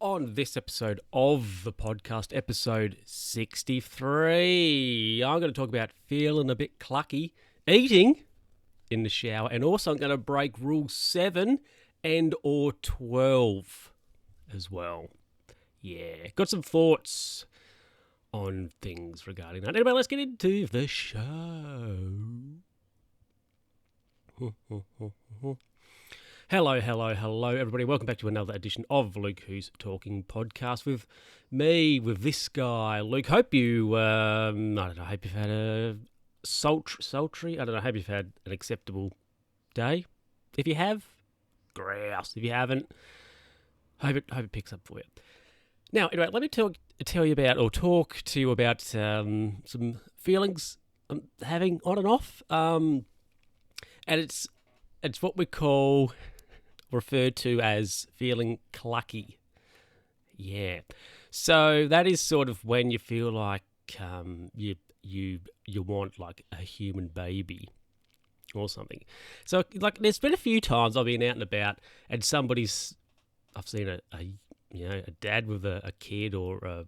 On this episode of the podcast, episode 63, I'm going to talk about feeling a bit clucky, eating in the shower, and also I'm going to break rule 7 and or 12 as well. Yeah, got some thoughts on things regarding that. Anyway, let's get into the show. Hello, everybody. Welcome back to another edition of Luke Who's Talking podcast with me, with this guy, Luke. Hope you, hope you've had a sultry, hope you've had an acceptable day. If you have, grouse. If you haven't, hope it picks up for you. Now, anyway, let me talk to you about some feelings I'm having on and off, and it's what we call, referred to as feeling clucky. Yeah. So that is sort of when you feel like you want like a human baby or something. So like there's been a few times I've been out and about and I've seen a dad with a kid or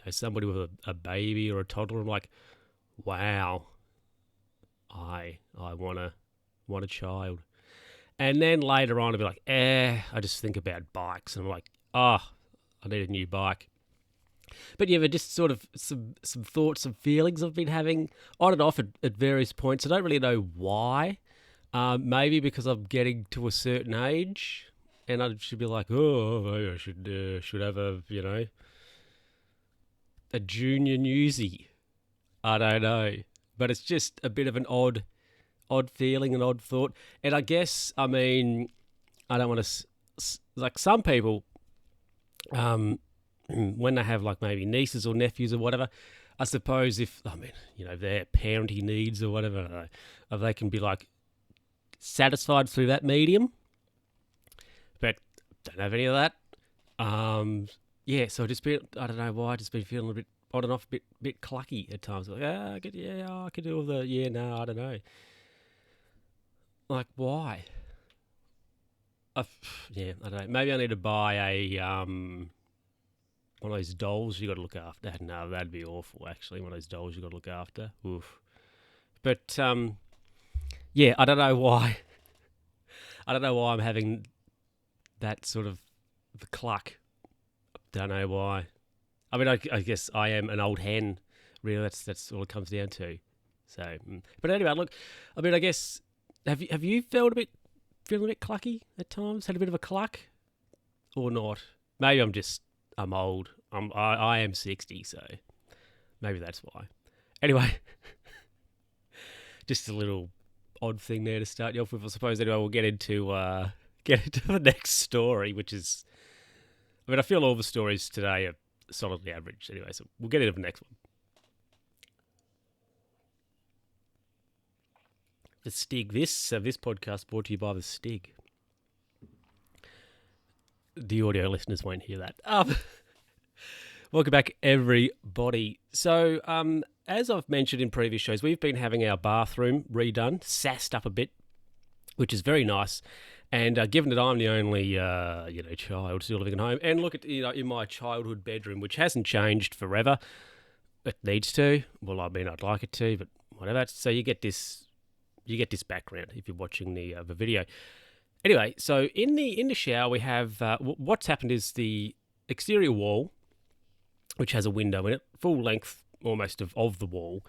somebody with a baby or a toddler. I'm like, wow, I want a child. And then later on, I'll be like, I just think about bikes. And I'm like, I need a new bike. But yeah, just sort of some thoughts and feelings I've been having on and off at various points. I don't really know why. Maybe because I'm getting to a certain age and I should be like, maybe I should have a junior newsie. I don't know. But it's just a bit of an odd feeling, an odd thought. And I guess, I mean, I don't want to, like some people, when they have like maybe nieces or nephews or whatever, I suppose their parenting needs or whatever, if they can be like satisfied through that medium. But don't have any of that. So just been, I don't know why, I just been feeling a bit on and off, a bit clucky at times. Like, I could do all the, I don't know. Like, why? I don't know. Maybe I need to buy one of those dolls you got to look after. No, that'd be awful, actually. One of those dolls you got to look after. Oof. But, I don't know why. I don't know why I'm having that sort of the cluck. Don't know why. I mean, I guess I am an old hen. Really, that's all it comes down to. So, but anyway, look, I mean, I guess... Have you feeling a bit clucky at times? Had a bit of a cluck, or not? Maybe I'm old. I am 60, so maybe that's why. Anyway, just a little odd thing there to start you off with. I suppose. Anyway, we'll get into the next story, which is, I mean, I feel all the stories today are solidly average. Anyway, so we'll get into the next one. The Stig. This podcast brought to you by the Stig. The audio listeners won't hear that. Welcome back, everybody. So, as I've mentioned in previous shows, we've been having our bathroom redone, sassed up a bit, which is very nice. And given that I'm the only child still living at home, and look at in my childhood bedroom, which hasn't changed forever, it needs to. Well, I mean, I'd like it to, but whatever. So you get this background if you're watching the video. Anyway, so in the shower we have what's happened is the exterior wall, which has a window in it, full length almost of the wall.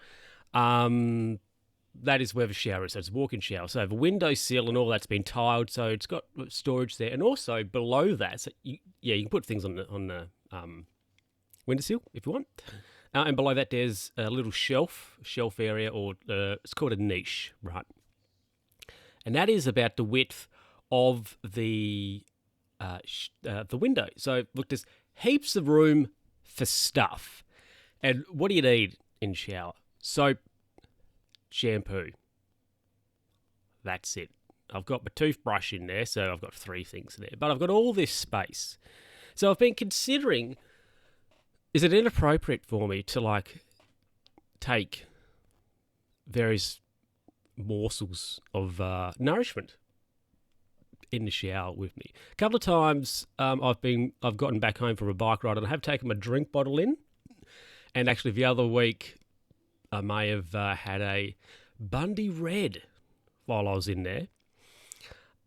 That is where the shower is. So it's a walk-in shower. So the window sill and all that's been tiled, so it's got storage there, and also below that, so you can put things on the windowsill if you want. And below that, there's a little shelf area, or it's called a niche, right? And that is about the width of the window. So look, there's heaps of room for stuff. And what do you need in shower? Soap, shampoo. That's it. I've got my toothbrush in there, so I've got 3 things there. But I've got all this space. So I've been considering, is it inappropriate for me to like take various morsels of nourishment in the shower with me. A couple of times I've gotten back home from a bike ride and I have taken my drink bottle in. And actually the other week I may have had a Bundy Red while I was in there.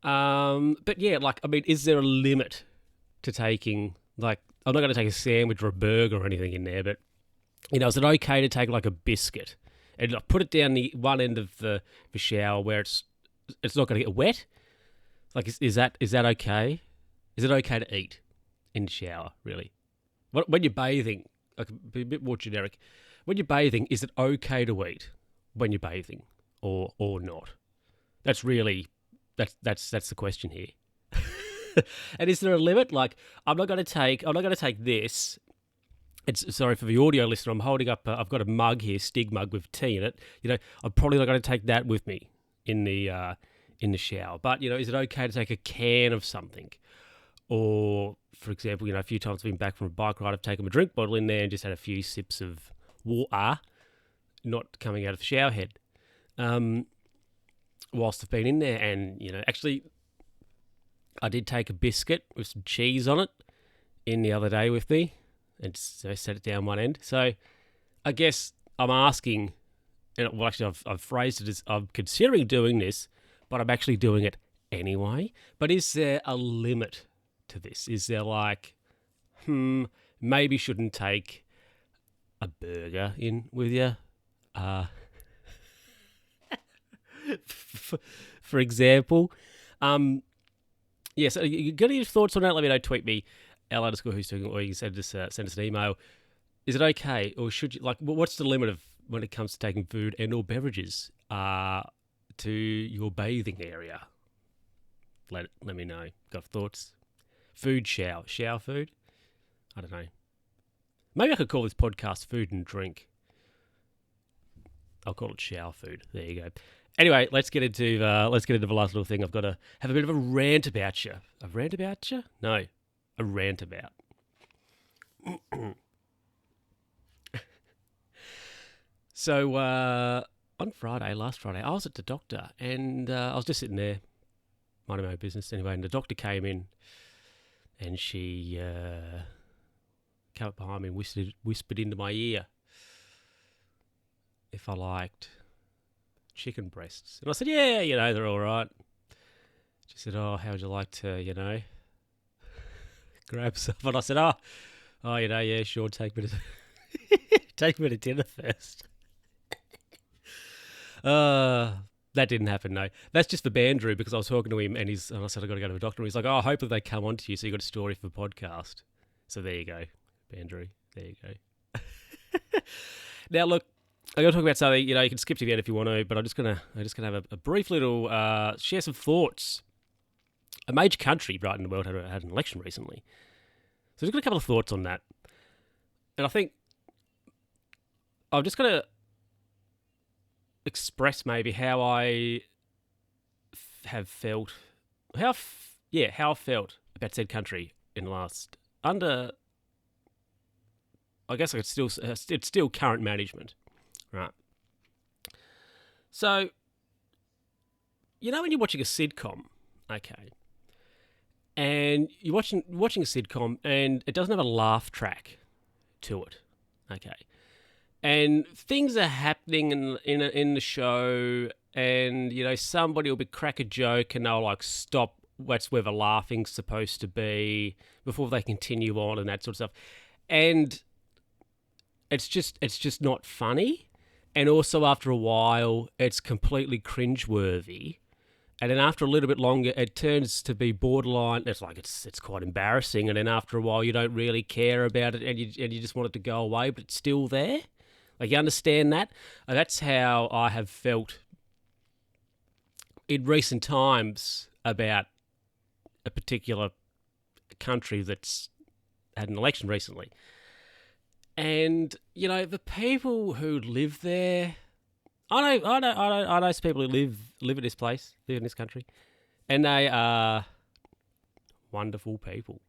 But yeah, is there a limit to taking, I'm not going to take a sandwich or a burger or anything in there, but, is it okay to take like a biscuit and put it down the one end of the shower where it's not going to get wet? Like, is that okay? Is it okay to eat in the shower, really? When you're bathing, like, be a bit more generic, when you're bathing, is it okay to eat when you're bathing or not? That's really, that's the question here. And is there a limit? Like, I'm not going to take this. Sorry for the audio listener. I'm holding up. I've got a mug here, Stig mug with tea in it. I'm probably not going to take that with me in the shower. But is it okay to take a can of something? Or, for example, a few times I've been back from a bike ride, I've taken my drink bottle in there and just had a few sips of water, not coming out of the shower head, whilst I've been in there. And actually, I did take a biscuit with some cheese on it in the other day with me, and so I set it down one end. So I guess I'm asking, I've phrased it as I'm considering doing this, but I'm actually doing it anyway. But is there a limit to this? Is there maybe shouldn't take a burger in with you? For example. So you got any thoughts on that? Let me know. Tweet me, L_who's talking, or you can send us an email. Is it okay, or should you what's the limit of when it comes to taking food and or beverages to your bathing area? Let me know. Got thoughts? Food shower food. I don't know. Maybe I could call this podcast Food and Drink. I'll call it shower food. There you go. Anyway, let's get into the last little thing. I've got to have a bit of a rant about you. A rant about you? No, a rant about. So on last Friday, I was at the doctor and I was just sitting there, minding my own business anyway. And the doctor came in, and she came up behind me and whispered into my ear if I liked chicken breasts. And I said, yeah, they're all right. She said, oh, how would you like to, grab some? And I said, yeah, sure, take me to dinner first. That didn't happen, no. That's just for Bandrew, because I was talking to him and I said, I got to go to the doctor. And he's like, hopefully they come on to you so you got a story for the podcast. So there you go, Bandrew. There you go. Now, look, I'm going to talk about something, you can skip to the end if you want to, but I'm just going to have a brief little, share some thoughts. A major country right in the world had an election recently. So I've just got a couple of thoughts on that. And I think I'm just going to express maybe how I have felt, how I felt about said country in the last, I guess it's still current management. Right. So, when you're watching a sitcom, okay, and you're watching a sitcom and it doesn't have a laugh track to it, okay, and things are happening in the show, and somebody will crack a joke and they'll stop. That's where the laughing's supposed to be before they continue on and that sort of stuff, and it's just not funny. And also, after a while, it's completely cringeworthy. And then after a little bit longer, it turns to be borderline. It's quite embarrassing. And then after a while, you don't really care about it, and you just want it to go away, but it's still there. You understand that? That's how I have felt in recent times about a particular country that's had an election recently. And, the people who live there, I know some people who live in this place, live in this country, and they are wonderful people.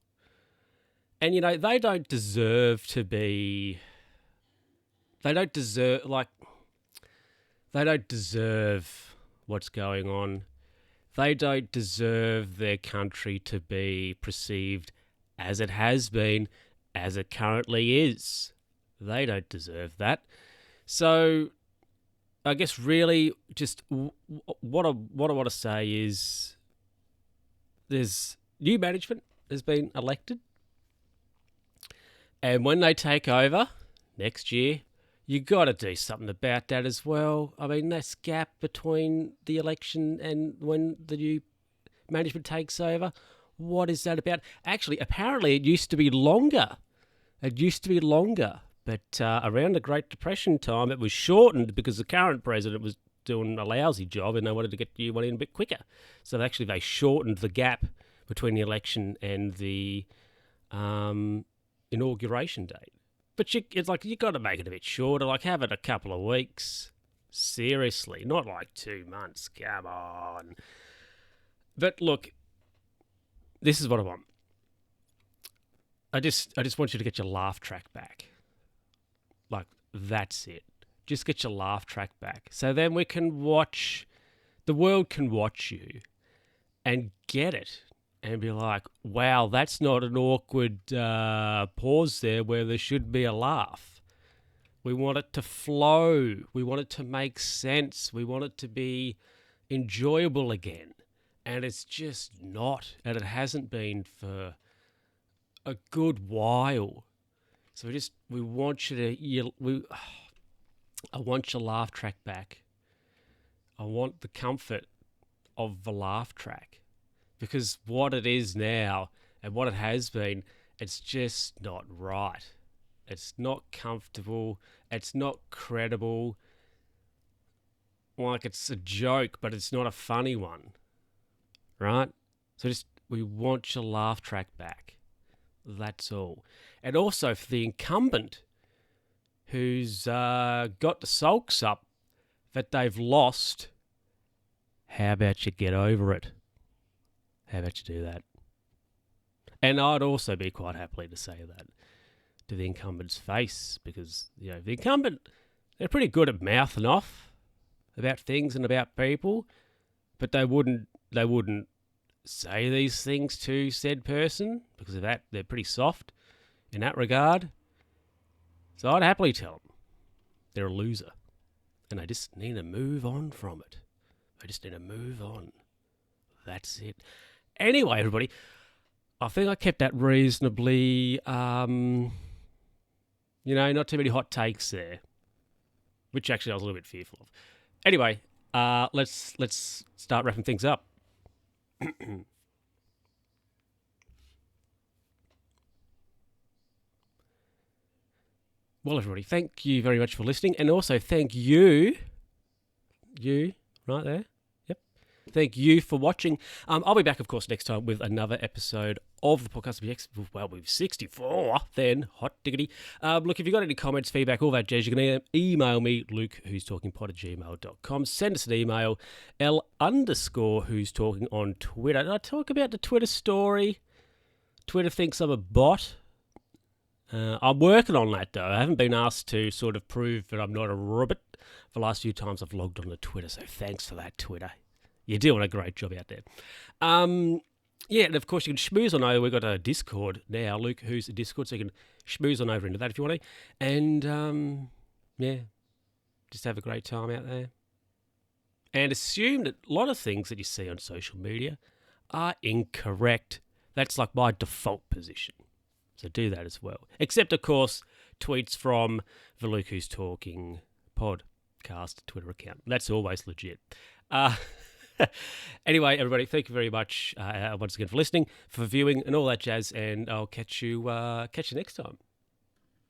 And, they don't deserve to be, they don't deserve what's going on. They don't deserve their country to be perceived as it has been, as it currently is. They don't deserve that. So I guess really just what I want to say is there's new management has been elected. And when they take over next year, you got to do something about that as well. I mean, this gap between the election and when the new management takes over, what is that about? Actually, apparently it used to be longer. But around the Great Depression time, it was shortened because the current president was doing a lousy job and they wanted to get you one in a bit quicker. So actually they shortened the gap between the election and the inauguration date. But it's like you got to make it a bit shorter, like have it a couple of weeks. Seriously, not like 2 months. Come on. But look, this is what I want. I just want you to get your laugh track back. Like, that's it. Just get your laugh track back. So then we can watch, the world can watch you and get it and be like, wow, that's not an awkward pause there where there should be a laugh. We want it to flow. We want it to make sense. We want it to be enjoyable again. And it's just not. And it hasn't been for a good while. So we want you to, I want your laugh track back. I want the comfort of the laugh track. Because what it is now and what it has been, it's just not right. It's not comfortable. It's not credible. Like it's a joke, but it's not a funny one. Right? So we want your laugh track back. That's all. And also for the incumbent who's got the sulks up that they've lost, how about you get over it? How about you do that? And I'd also be quite happy to say that to the incumbent's face because, the incumbent, they're pretty good at mouthing off about things and about people, but they wouldn't say these things to said person because of that. They're pretty soft in that regard. So I'd happily tell them they're a loser and they just need to move on from it. They just need to move on. That's it. Anyway, everybody, I think I kept that reasonably, not too many hot takes there, which actually I was a little bit fearful of. Anyway, let's start wrapping things up. Well, everybody, thank you very much for listening, and also thank you right there. Yep. Thank you for watching. I'll be back, of course, next time with another episode of the podcast. Well, we've 64 then. Hot diggity. Look, if you've got any comments, feedback, all that jazz, you can email me, luke.who'stalkingpod@gmail.com. Send us an email, L_who'stalking on Twitter. Did I talk about the Twitter story? Twitter thinks I'm a bot. I'm working on that, though. I haven't been asked to sort of prove that I'm not a robot the last few times I've logged on to Twitter, so thanks for that, Twitter. You're doing a great job out there. And of course you can schmooze on over. We've got a Discord now, Luke, who's a Discord, so you can schmooze on over into that if you want to. And, just have a great time out there. And assume that a lot of things that you see on social media are incorrect. That's like my default position. So do that as well. Except, of course, tweets from the Luke Who's Talking podcast Twitter account. That's always legit. Anyway, everybody, thank you very much once again for listening, for viewing, and all that jazz. And I'll catch you next time.